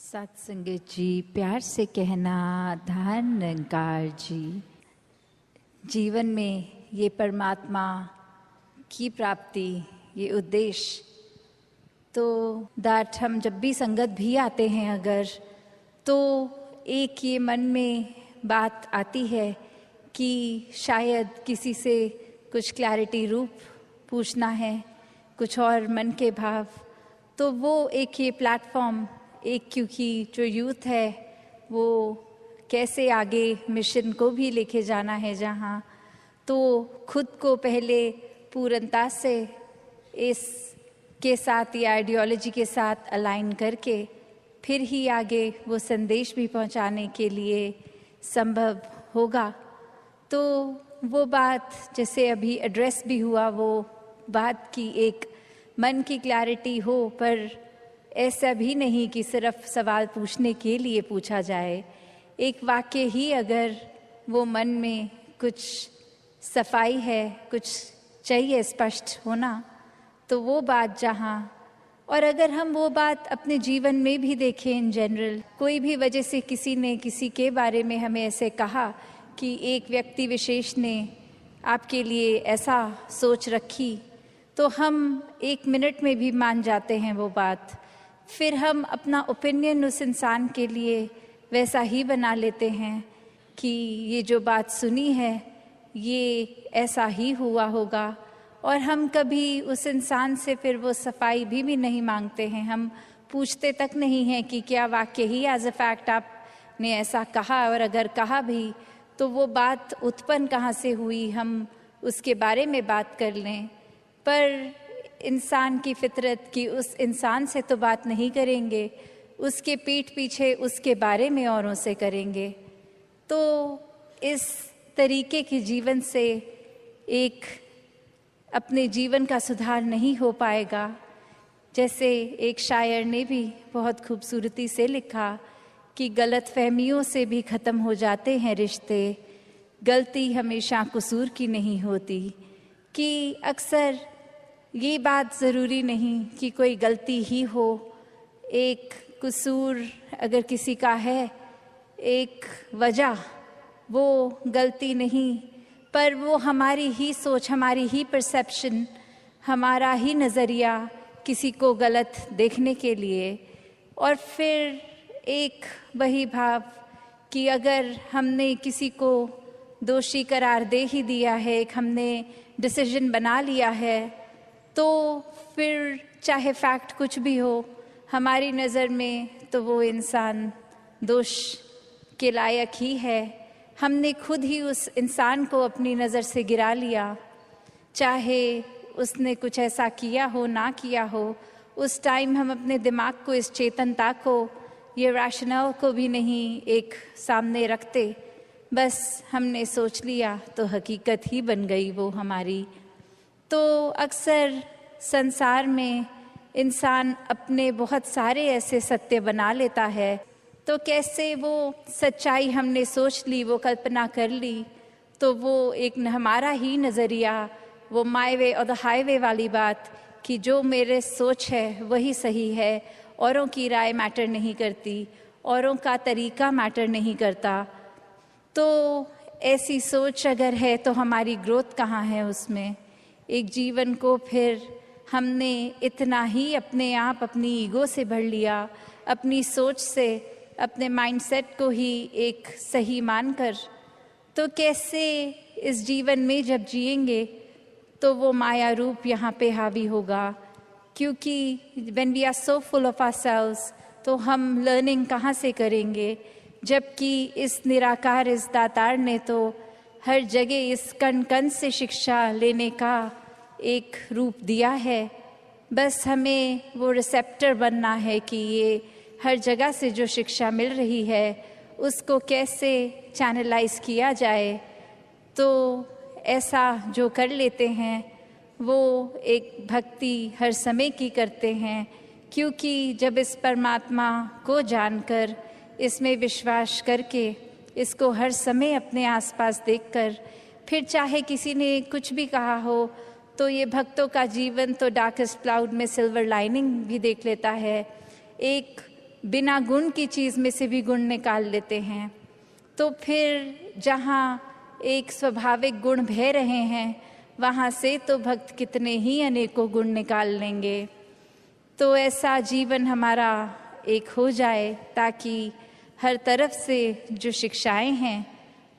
सत्संगत जी, प्यार से कहना धन निरंकार जी। जीवन में ये परमात्मा की प्राप्ति, ये उद्देश्य तो दैट हम जब भी संगत भी आते हैं अगर, तो एक ये मन में बात आती है कि शायद किसी से कुछ क्लैरिटी रूप पूछना है, कुछ और मन के भाव, तो वो एक ये प्लेटफॉर्म, एक क्योंकि जो यूथ है वो कैसे आगे मिशन को भी लेके जाना है जहाँ, तो खुद को पहले पूर्णता से इस के साथ या आइडियोलॉजी के साथ अलाइन करके फिर ही आगे वो संदेश भी पहुंचाने के लिए संभव होगा। तो वो बात जैसे अभी एड्रेस भी हुआ, वो बात की एक मन की क्लैरिटी हो, पर ऐसा भी नहीं कि सिर्फ सवाल पूछने के लिए पूछा जाए। एक वाक्य ही अगर वो मन में कुछ सफाई है, कुछ चाहिए स्पष्ट होना, तो वो बात जहाँ, और अगर हम वो बात अपने जीवन में भी देखें इन जनरल, कोई भी वजह से किसी ने किसी के बारे में हमें ऐसे कहा कि एक व्यक्ति विशेष ने आपके लिए ऐसा सोच रखी, तो हम एक मिनट में भी मान जाते हैं वो बात। फिर हम अपना ओपिनियन उस इंसान के लिए वैसा ही बना लेते हैं कि ये जो बात सुनी है ये ऐसा ही हुआ होगा, और हम कभी उस इंसान से फिर वो सफाई भी नहीं मांगते हैं। हम पूछते तक नहीं हैं कि क्या वाकई ही एज अ फैक्ट आपने ऐसा कहा, और अगर कहा भी तो वो बात उत्पन्न कहाँ से हुई, हम उसके बारे में बात कर लें। पर इंसान की फितरत की उस इंसान से तो बात नहीं करेंगे, उसके पीठ पीछे उसके बारे में औरों से करेंगे। तो इस तरीके के जीवन से एक अपने जीवन का सुधार नहीं हो पाएगा। जैसे एक शायर ने भी बहुत खूबसूरती से लिखा कि गलत फहमियों से भी ख़त्म हो जाते हैं रिश्ते, गलती हमेशा कसूर की नहीं होती। कि अक्सर ये बात ज़रूरी नहीं कि कोई गलती ही हो, एक कसूर अगर किसी का है, एक वजह, वो गलती नहीं, पर वो हमारी ही सोच, हमारी ही परसेप्शन, हमारा ही नज़रिया किसी को गलत देखने के लिए। और फिर एक वही भाव कि अगर हमने किसी को दोषी करार दे ही दिया है, एक हमने डिसीजन बना लिया है, तो फिर चाहे फैक्ट कुछ भी हो हमारी नज़र में, तो वो इंसान दोष के लायक ही है। हमने खुद ही उस इंसान को अपनी नज़र से गिरा लिया, चाहे उसने कुछ ऐसा किया हो ना किया हो। उस टाइम हम अपने दिमाग को, इस चेतनता को, ये रैशनल को भी नहीं एक सामने रखते, बस हमने सोच लिया तो हकीकत ही बन गई वो हमारी। तो अक्सर संसार में इंसान अपने बहुत सारे ऐसे सत्य बना लेता है, तो कैसे वो सच्चाई हमने सोच ली, वो कल्पना कर ली, तो वो एक हमारा ही नज़रिया, वो माय वे और द हाईवे वाली बात कि जो मेरे सोच है वही सही है, औरों की राय मैटर नहीं करती, औरों का तरीका मैटर नहीं करता। तो ऐसी सोच अगर है तो हमारी ग्रोथ कहाँ है उसमें। एक जीवन को फिर हमने इतना ही अपने आप, अपनी ईगो से भर लिया, अपनी सोच से, अपने माइंडसेट को ही एक सही मानकर, तो कैसे इस जीवन में जब जिएंगे तो वो माया रूप यहाँ पे हावी होगा। क्योंकि when we are so full of ourselves, तो हम लर्निंग कहाँ से करेंगे, जबकि इस निराकार, इस दातार ने तो हर जगह इस कण कण से शिक्षा लेने का एक रूप दिया है। बस हमें वो रिसेप्टर बनना है कि ये हर जगह से जो शिक्षा मिल रही है उसको कैसे चैनलाइज किया जाए। तो ऐसा जो कर लेते हैं वो एक भक्ति हर समय की करते हैं, क्योंकि जब इस परमात्मा को जानकर, इसमें विश्वास करके, इसको हर समय अपने आसपास देखकर, फिर चाहे किसी ने कुछ भी कहा हो, तो ये भक्तों का जीवन तो डार्केस्ट क्लाउड में सिल्वर लाइनिंग भी देख लेता है। एक बिना गुण की चीज़ में से भी गुण निकाल लेते हैं। तो फिर जहाँ एक स्वाभाविक गुण बह रहे हैं, वहाँ से तो भक्त कितने ही अनेकों गुण निकाल लेंगे। तो ऐसा जीवन हमारा एक हो जाए ताकि हर तरफ से जो शिक्षाएं हैं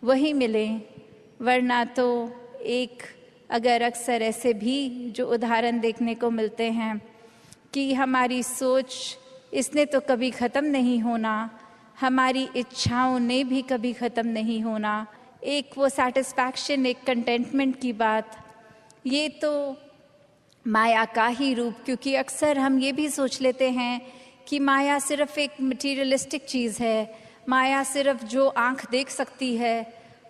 वही मिलें। वरना तो एक अगर अक्सर ऐसे भी जो उदाहरण देखने को मिलते हैं कि हमारी सोच इसने तो कभी ख़त्म नहीं होना, हमारी इच्छाओं ने भी कभी ख़त्म नहीं होना, एक वो सैटिस्फैक्शन, एक कंटेंटमेंट की बात, ये तो माया का ही रूप। क्योंकि अक्सर हम ये भी सोच लेते हैं कि माया सिर्फ एक मटीरियलिस्टिक चीज़ है, माया सिर्फ जो आँख देख सकती है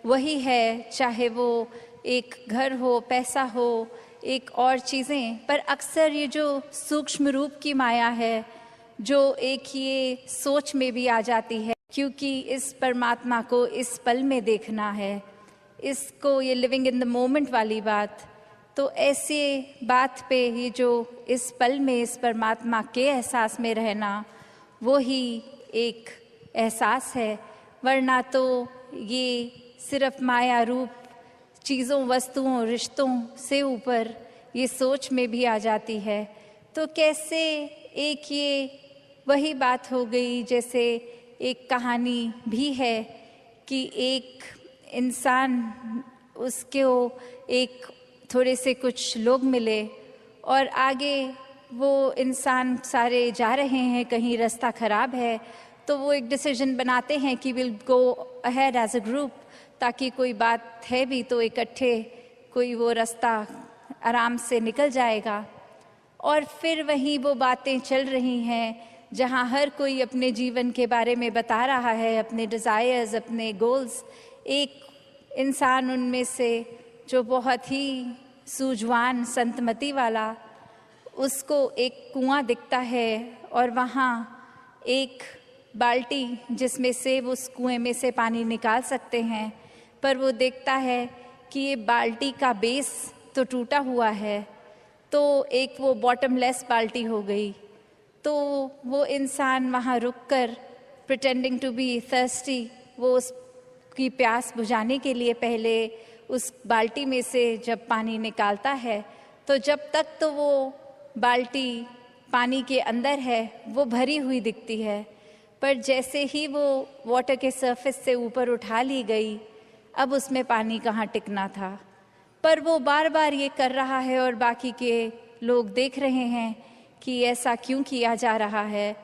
वही है, चाहे वो एक घर हो, पैसा हो, एक और चीज़ें। पर अक्सर ये जो सूक्ष्म रूप की माया है, जो एक ये सोच में भी आ जाती है, क्योंकि इस परमात्मा को इस पल में देखना है, इसको ये लिविंग इन द मोमेंट वाली बात। तो ऐसे बात पे ये जो इस पल में इस परमात्मा के एहसास में रहना, वो ही एक एहसास है। वरना तो ये सिर्फ माया रूप चीज़ों, वस्तुओं, रिश्तों से ऊपर ये सोच में भी आ जाती है। तो कैसे एक ये वही बात हो गई, जैसे एक कहानी भी है कि एक इंसान, उसको एक थोड़े से कुछ लोग मिले और आगे वो इंसान सारे जा रहे हैं, कहीं रास्ता ख़राब है, तो वो एक डिसीजन बनाते हैं कि will go ahead as a group, ताकि कोई बात है भी तो इकट्ठे कोई वो रास्ता आराम से निकल जाएगा। और फिर वहीं वो बातें चल रही हैं जहाँ हर कोई अपने जीवन के बारे में बता रहा है, अपने डिज़ायर्स, अपने गोल्स। एक इंसान उनमें से जो बहुत ही सूझवान, संतमति वाला, उसको एक कुआं दिखता है और वहाँ एक बाल्टी जिसमें से वो उस कुएं में से पानी निकाल सकते हैं। पर वो देखता है कि ये बाल्टी का बेस तो टूटा हुआ है, तो एक वो बॉटमलेस बाल्टी हो गई। तो वो इंसान वहाँ रुककर प्रिटेंडिंग टू बी थर्स्टी, वो उसकी प्यास बुझाने के लिए पहले उस बाल्टी में से जब पानी निकालता है, तो जब तक तो वो बाल्टी पानी के अंदर है वो भरी हुई दिखती है। पर जैसे ही वो वाटर के सरफेस से ऊपर उठा ली गई, अब उसमें पानी कहाँ टिकना था। पर वो बार बार ये कर रहा है और बाकी के लोग देख रहे हैं कि ऐसा क्यों किया जा रहा है।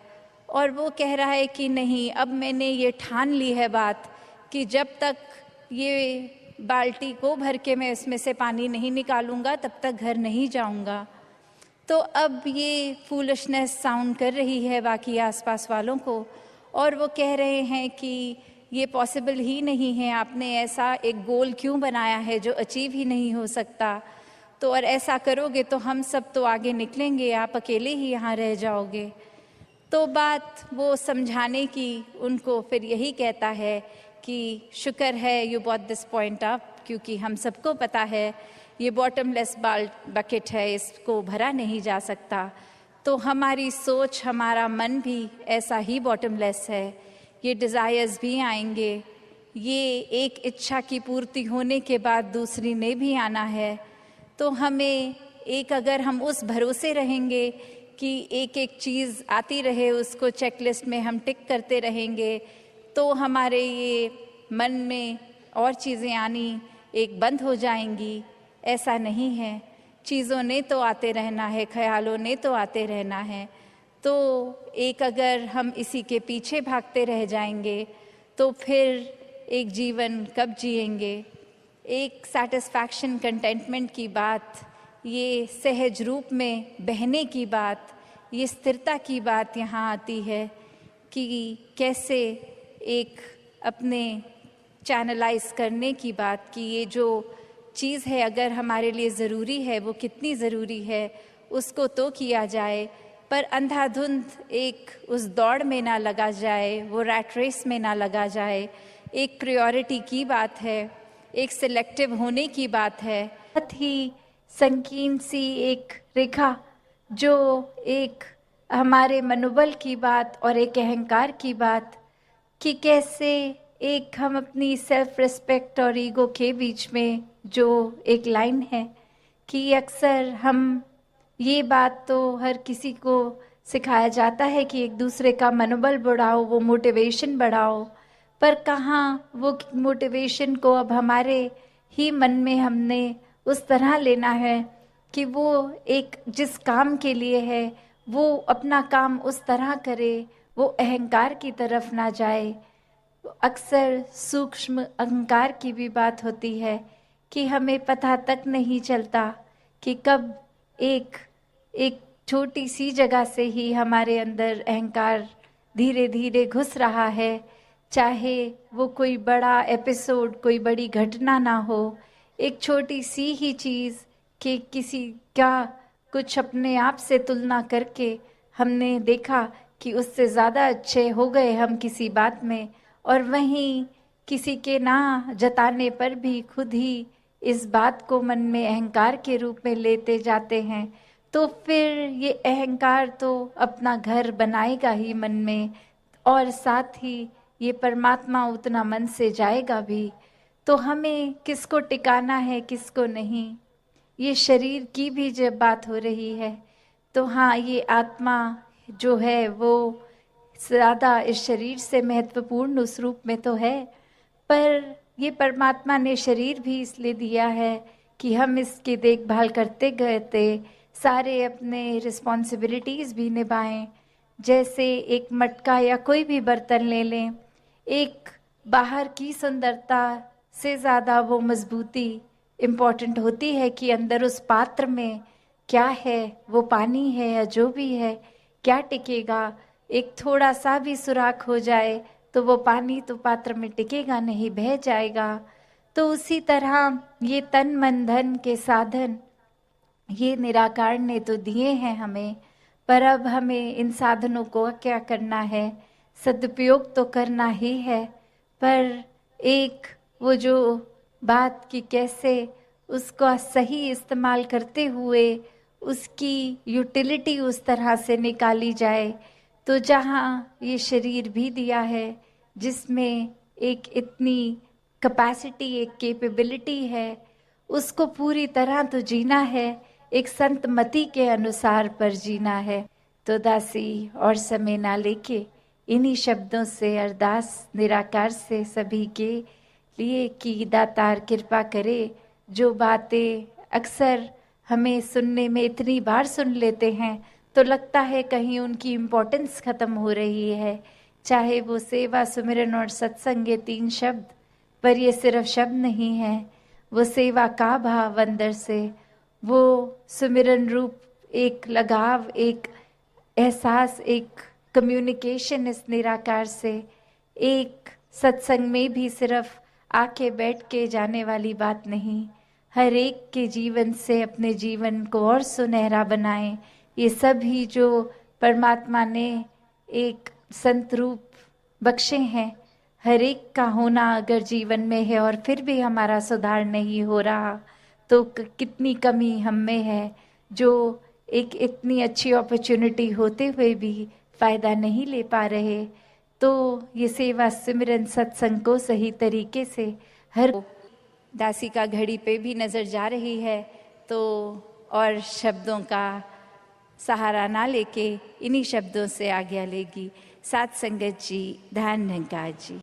और वो कह रहा है कि नहीं, अब मैंने ये ठान ली है बात कि जब तक ये बाल्टी को भर के मैं इसमें से पानी नहीं निकालूंगा तब तक घर नहीं जाऊंगा। तो अब ये फूलिशनेस साउंड कर रही है बाकी आसपास वालों को, और वो कह रहे हैं कि ये पॉसिबल ही नहीं है, आपने ऐसा एक गोल क्यों बनाया है जो अचीव ही नहीं हो सकता। तो और ऐसा करोगे तो हम सब तो आगे निकलेंगे, आप अकेले ही यहाँ रह जाओगे। तो बात वो समझाने की उनको फिर यही कहता है कि शुक्र है you bought this point up, क्योंकि हम सबको पता है ये बॉटमलेस बकेट है, इसको भरा नहीं जा सकता। तो हमारी सोच, हमारा मन भी ऐसा ही बॉटमलेस है। ये डिज़ायर्स भी आएंगे, ये एक इच्छा की पूर्ति होने के बाद दूसरी ने भी आना है। तो हमें एक, अगर हम उस भरोसे रहेंगे कि एक एक चीज़ आती रहे, उसको चेकलिस्ट में हम टिक करते रहेंगे, तो हमारे ये मन में और चीज़ें आनी एक बंद हो जाएंगी। ऐसा नहीं है, चीज़ों ने तो आते रहना है, ख्यालों ने तो आते रहना है। तो एक अगर हम इसी के पीछे भागते रह जाएंगे तो फिर एक जीवन कब जिएंगे। एक सैटिस्फैक्शन, कंटेंटमेंट की बात, ये सहज रूप में बहने की बात, ये स्थिरता की बात यहाँ आती है कि कैसे एक अपने चैनलाइज करने की बात, कि ये जो चीज़ है अगर हमारे लिए ज़रूरी है, वो कितनी ज़रूरी है उसको तो किया जाए, पर अंधाधुंध एक उस दौड़ में ना लगा जाए, वो रैट रेस में ना लगा जाए। एक प्रायोरिटी की बात है, एक सिलेक्टिव होने की बात है। बहुत ही संकीर्ण सी एक रेखा जो एक हमारे मनोबल की बात और एक अहंकार की बात, कि कैसे एक हम अपनी सेल्फ रिस्पेक्ट और ईगो के बीच में जो एक लाइन है, कि अक्सर हम ये बात तो हर किसी को सिखाया जाता है कि एक दूसरे का मनोबल बढ़ाओ, वो मोटिवेशन बढ़ाओ, पर कहाँ वो मोटिवेशन को अब हमारे ही मन में हमने उस तरह लेना है कि वो एक जिस काम के लिए है वो अपना काम उस तरह करे, वो अहंकार की तरफ ना जाए। अक्सर सूक्ष्म अहंकार की भी बात होती है कि हमें पता तक नहीं चलता कि कब एक एक छोटी सी जगह से ही हमारे अंदर अहंकार धीरे धीरे घुस रहा है। चाहे वो कोई बड़ा एपिसोड, कोई बड़ी घटना ना हो, एक छोटी सी ही चीज़ कि किसी का कुछ अपने आप से तुलना करके हमने देखा कि उससे ज़्यादा अच्छे हो गए हम किसी बात में, और वहीं किसी के ना जताने पर भी खुद ही इस बात को मन में अहंकार के रूप में लेते जाते हैं, तो फिर ये अहंकार तो अपना घर बनाएगा ही मन में, और साथ ही ये परमात्मा उतना मन से जाएगा भी। तो हमें किसको टिकाना है, किसको नहीं, ये शरीर की भी जब बात हो रही है तो हाँ, ये आत्मा जो है वो ज़्यादा इस शरीर से महत्वपूर्ण उस रूप में तो है, पर ये परमात्मा ने शरीर भी इसलिए दिया है कि हम इसकी देखभाल करते गए थे, सारे अपने रिस्पॉन्सिबिलिटीज़ भी निभाएं। जैसे एक मटका या कोई भी बर्तन ले लें, एक बाहर की सुंदरता से ज़्यादा वो मजबूती इम्पॉर्टेंट होती है कि अंदर उस पात्र में क्या है, वो पानी है या जो भी है, क्या टिकेगा। एक थोड़ा सा भी सुराख हो जाए तो वो पानी तो पात्र में टिकेगा नहीं, बह जाएगा। तो उसी तरह ये तन मन धन के साधन ये निराकार ने तो दिए हैं हमें, पर अब हमें इन साधनों को क्या करना है, सदुपयोग तो करना ही है, पर एक वो जो बात कि कैसे उसका सही इस्तेमाल करते हुए उसकी यूटिलिटी उस तरह से निकाली जाए। तो जहाँ ये शरीर भी दिया है जिसमें एक इतनी कैपेसिटी, एक कैपेबिलिटी है, उसको पूरी तरह तो जीना है, एक संत मति के अनुसार पर जीना है। तो दासी और समय ना लेके इन्हीं शब्दों से अरदास निराकार से सभी के लिए कि दातार कृपा करे। जो बातें अक्सर हमें सुनने में इतनी बार सुन लेते हैं तो लगता है कहीं उनकी इम्पोर्टेंस खत्म हो रही है, चाहे वो सेवा, सुमिरन और सत्संग ये 3 शब्द, पर ये सिर्फ शब्द नहीं है, वो सेवा का भाव अंदर से, वो सुमिरन रूप एक लगाव, एक एहसास, एक कम्युनिकेशन इस निराकार से। एक सत्संग में भी सिर्फ आके बैठ के जाने वाली बात नहीं, हर एक के जीवन से अपने जीवन को और सुनहरा बनाएं। ये सब ही जो परमात्मा ने एक संत रूप बख्शे हैं, हर एक का होना अगर जीवन में है और फिर भी हमारा सुधार नहीं हो रहा तो कितनी कमी हम में है, जो एक इतनी अच्छी अपॉर्चुनिटी होते हुए भी फ़ायदा नहीं ले पा रहे। तो ये सेवा सिमरन सत्संग को सही तरीके से हर दासी का घड़ी पे भी नज़र जा रही है, तो और शब्दों का सहारा ना लेके इन्हीं शब्दों से आज्ञा लेगी। साथ संगत जी, ध्यान निरंकार जी।